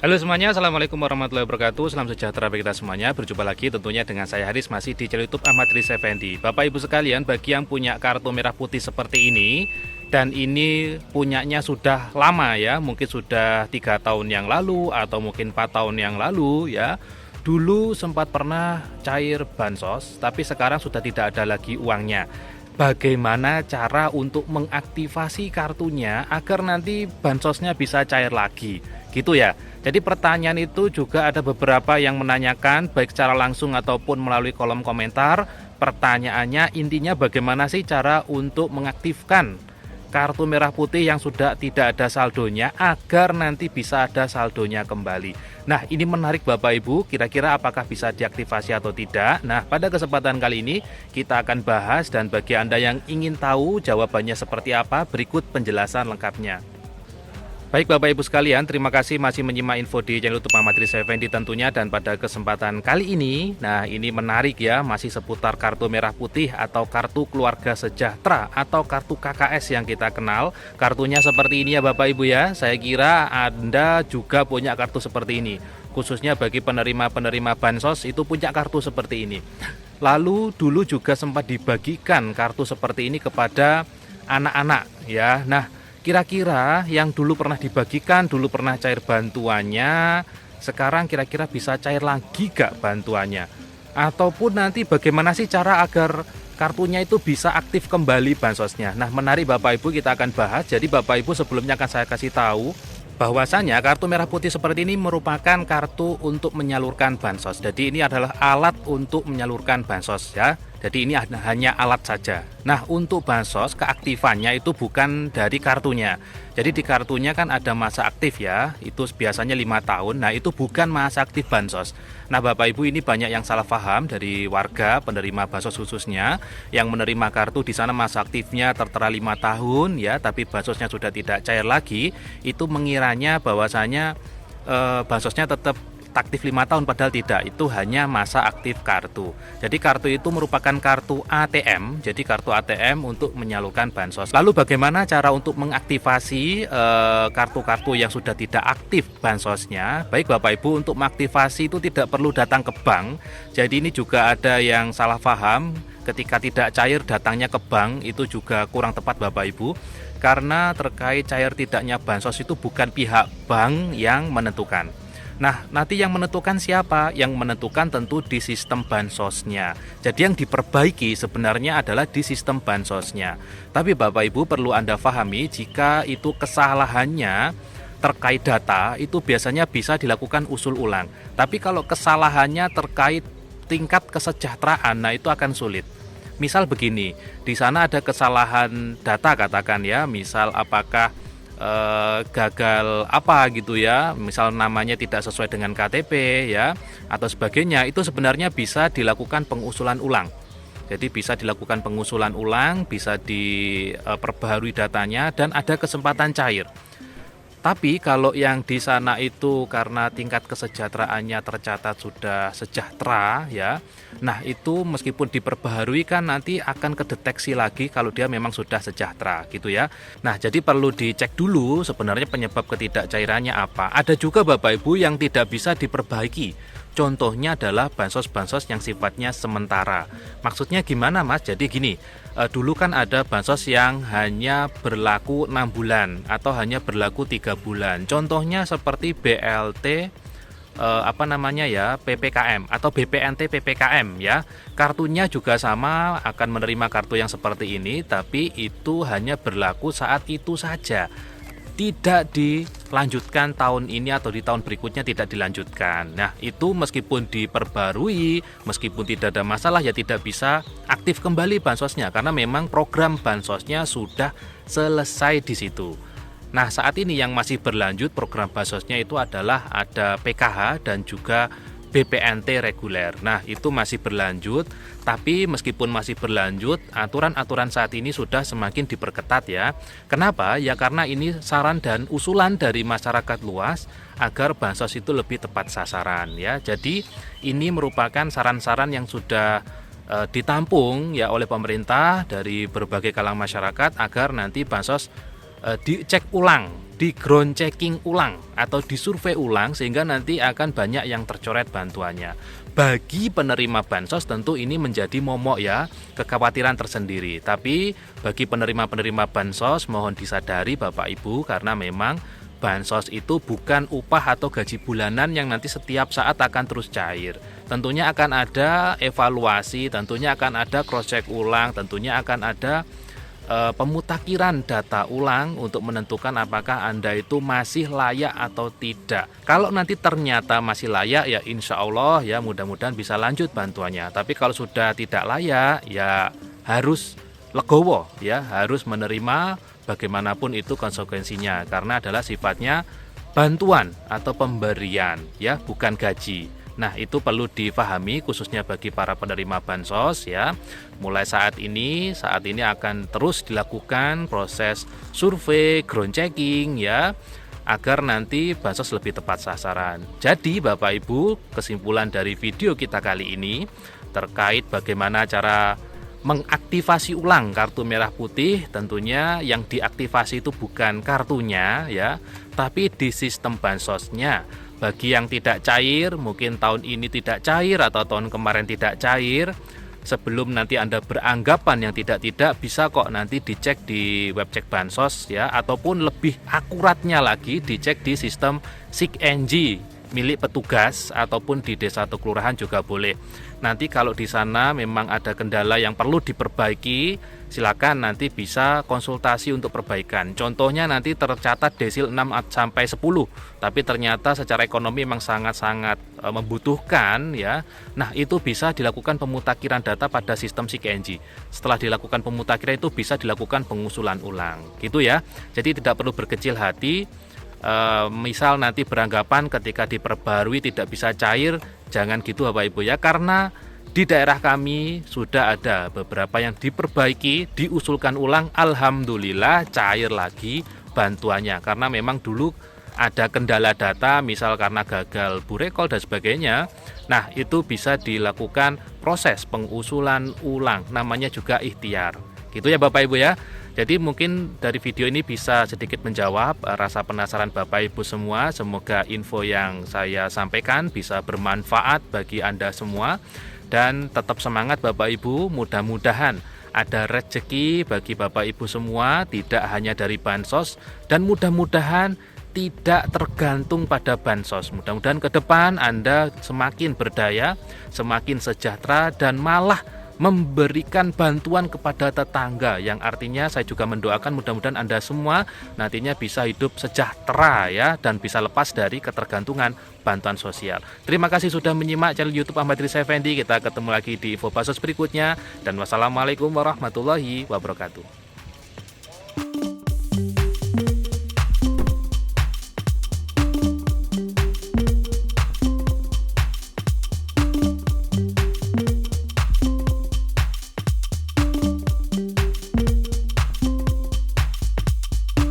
Halo semuanya, Assalamualaikum warahmatullahi wabarakatuh. Salam sejahtera bagi kita semuanya. Berjumpa lagi tentunya dengan saya Haris, masih di channel YouTube Ahmad Riz Effendi. Bapak Ibu sekalian, bagi yang punya kartu merah putih seperti ini, dan ini punyanya sudah lama ya, mungkin sudah 3 tahun yang lalu atau mungkin 4 tahun yang lalu ya. Dulu sempat pernah cair bansos, tapi sekarang sudah tidak ada lagi uangnya. Bagaimana cara untuk mengaktifasi kartunya agar nanti bansosnya bisa cair lagi? Gitu ya. Jadi pertanyaan itu juga ada beberapa yang menanyakan baik secara langsung ataupun melalui kolom komentar. Pertanyaannya intinya bagaimana sih cara untuk mengaktifkan kartu merah putih yang sudah tidak ada saldonya agar nanti bisa ada saldonya kembali. Nah, ini menarik Bapak Ibu, kira-kira apakah bisa diaktifasi atau tidak? Nah, pada kesempatan kali ini kita akan bahas, dan bagi Anda yang ingin tahu jawabannya seperti apa, berikut penjelasan lengkapnya. Baik Bapak Ibu sekalian, terima kasih masih menyimak info di channel YouTube Ahmad Riz Effendi tentunya. Dan pada kesempatan kali ini, nah ini menarik ya, masih seputar kartu merah putih atau kartu keluarga sejahtera atau kartu KKS yang kita kenal. Kartunya seperti ini ya Bapak Ibu ya. Saya kira Anda juga punya kartu seperti ini, khususnya bagi penerima-penerima bansos itu punya kartu seperti ini. Lalu dulu juga sempat dibagikan kartu seperti ini kepada anak-anak ya. Nah, kira-kira yang dulu pernah dibagikan, dulu pernah cair bantuannya, sekarang kira-kira bisa cair lagi gak bantuannya? Ataupun nanti bagaimana sih cara agar kartunya itu bisa aktif kembali bansosnya? Nah, menarik Bapak Ibu, kita akan bahas. Jadi Bapak Ibu, sebelumnya akan saya kasih tahu bahwasanya kartu merah putih seperti ini merupakan kartu untuk menyalurkan bansos. Jadi ini adalah alat untuk menyalurkan bansos ya. Jadi ini hanya alat saja. Nah, untuk bansos keaktifannya itu bukan dari kartunya. Jadi di kartunya kan ada masa aktif ya, itu biasanya 5 tahun. Nah, itu bukan masa aktif bansos. Nah, Bapak Ibu, ini banyak yang salah paham dari warga penerima bansos khususnya yang menerima kartu di sana masa aktifnya tertera 5 tahun ya, tapi bansosnya sudah tidak cair lagi. Itu mengiranya bahwasanya bansosnya tetap aktif 5 tahun, padahal tidak, itu hanya masa aktif kartu. Jadi kartu itu merupakan kartu ATM, jadi kartu ATM untuk menyalurkan bansos. Lalu bagaimana cara untuk mengaktifasi kartu-kartu yang sudah tidak aktif bansosnya? Baik Bapak Ibu, untuk mengaktifasi itu tidak perlu datang ke bank. Jadi ini juga ada yang salah paham, ketika tidak cair datangnya ke bank, itu juga kurang tepat Bapak Ibu. Karena terkait cair tidaknya bansos itu bukan pihak bank yang menentukan. Nah, nanti yang menentukan siapa? Yang menentukan tentu di sistem bansosnya. Jadi yang diperbaiki sebenarnya adalah di sistem bansosnya. Tapi Bapak Ibu perlu Anda pahami, jika itu kesalahannya terkait data, itu biasanya bisa dilakukan usul ulang. Tapi kalau kesalahannya terkait tingkat kesejahteraan, nah itu akan sulit. Misal begini, di sana ada kesalahan data katakan ya, misal apakah gagal apa gitu ya, misal namanya tidak sesuai dengan KTP ya atau sebagainya, itu sebenarnya bisa dilakukan pengusulan ulang. Jadi bisa dilakukan pengusulan ulang, bisa diperbaharui datanya dan ada kesempatan cair. Tapi kalau yang di sana itu karena tingkat kesejahteraannya tercatat sudah sejahtera ya, nah itu meskipun diperbaharui kan nanti akan kedeteksi lagi kalau dia memang sudah sejahtera gitu ya. Nah, jadi perlu dicek dulu sebenarnya penyebab ketidakcairannya apa. Ada juga Bapak Ibu yang tidak bisa diperbaiki. Contohnya adalah bansos-bansos yang sifatnya sementara. Maksudnya gimana Mas? Jadi gini, dulu kan ada bansos yang hanya berlaku 6 bulan atau hanya berlaku 3 bulan. Contohnya seperti BLT PPKM atau BPNT PPKM ya. Kartunya juga sama, akan menerima kartu yang seperti ini, tapi itu hanya berlaku saat itu saja. Tidak dilanjutkan tahun ini atau di tahun berikutnya tidak dilanjutkan. Nah, itu meskipun diperbarui, meskipun tidak ada masalah ya tidak bisa aktif kembali bansosnya karena memang program bansosnya sudah selesai di situ. Nah, saat ini yang masih berlanjut program bansosnya itu adalah ada PKH dan juga BPNT reguler. Nah, itu masih berlanjut, tapi meskipun masih berlanjut, aturan-aturan saat ini sudah semakin diperketat ya. Kenapa? Ya karena ini saran dan usulan dari masyarakat luas agar bansos itu lebih tepat sasaran ya. Jadi ini merupakan saran-saran yang sudah ditampung ya oleh pemerintah dari berbagai kalangan masyarakat agar nanti bansos dicek ulang, di ground checking ulang atau disurvei ulang sehingga nanti akan banyak yang tercoret bantuannya. Bagi penerima bansos tentu ini menjadi momok ya, kekhawatiran tersendiri. Tapi bagi penerima-penerima bansos mohon disadari Bapak Ibu, karena memang bansos itu bukan upah atau gaji bulanan yang nanti setiap saat akan terus cair. Tentunya akan ada evaluasi, tentunya akan ada cross check ulang, tentunya akan ada pemutakhiran data ulang untuk menentukan apakah Anda itu masih layak atau tidak. Kalau nanti ternyata masih layak ya insya Allah ya mudah-mudahan bisa lanjut bantuannya. Tapi kalau sudah tidak layak ya harus legowo ya, harus menerima bagaimanapun itu konsekuensinya, karena adalah sifatnya bantuan atau pemberian ya, bukan gaji. Nah, itu perlu difahami khususnya bagi para penerima bansos ya. Mulai saat ini akan terus dilakukan proses survei, ground checking ya, agar nanti bansos lebih tepat sasaran. Jadi Bapak Ibu, kesimpulan dari video kita kali ini terkait bagaimana cara mengaktifasi ulang kartu merah putih. Tentunya yang diaktifasi itu bukan kartunya ya, tapi di sistem bansosnya. Bagi yang tidak cair, mungkin tahun ini tidak cair atau tahun kemarin tidak cair, sebelum nanti Anda beranggapan yang tidak bisa kok nanti dicek di web cek bansos ya, ataupun lebih akuratnya lagi dicek di sistem SIG-NG milik petugas ataupun di desa atau kelurahan juga boleh. Nanti kalau di sana memang ada kendala yang perlu diperbaiki, silakan nanti bisa konsultasi untuk perbaikan. Contohnya nanti tercatat desil 6 sampai 10, tapi ternyata secara ekonomi memang sangat-sangat membutuhkan ya. Nah, itu bisa dilakukan pemutakhiran data pada sistem SIG-NG. Setelah dilakukan pemutakhiran itu bisa dilakukan pengusulan ulang. Gitu ya. Jadi tidak perlu berkecil hati. Misal nanti beranggapan ketika diperbarui tidak bisa cair, jangan gitu Bapak Ibu ya, karena di daerah kami sudah ada beberapa yang diperbaiki, diusulkan ulang, alhamdulillah cair lagi bantuannya, karena memang dulu ada kendala data, misal karena gagal burekol dan sebagainya. Nah, itu bisa dilakukan proses pengusulan ulang, namanya juga ikhtiar. Gitu ya Bapak Ibu ya. Jadi mungkin dari video ini bisa sedikit menjawab rasa penasaran Bapak Ibu semua. Semoga info yang saya sampaikan bisa bermanfaat bagi Anda semua. Dan tetap semangat Bapak Ibu, mudah-mudahan ada rezeki bagi Bapak Ibu semua, tidak hanya dari bansos, dan mudah-mudahan tidak tergantung pada bansos. Mudah-mudahan ke depan Anda semakin berdaya, semakin sejahtera, dan malah memberikan bantuan kepada tetangga, yang artinya saya juga mendoakan mudah-mudahan Anda semua nantinya bisa hidup sejahtera ya, dan bisa lepas dari ketergantungan bantuan sosial. Terima kasih sudah menyimak channel YouTube Ahmad Riza Effendi. Kita ketemu lagi di info bansos berikutnya, dan wassalamualaikum warahmatullahi wabarakatuh.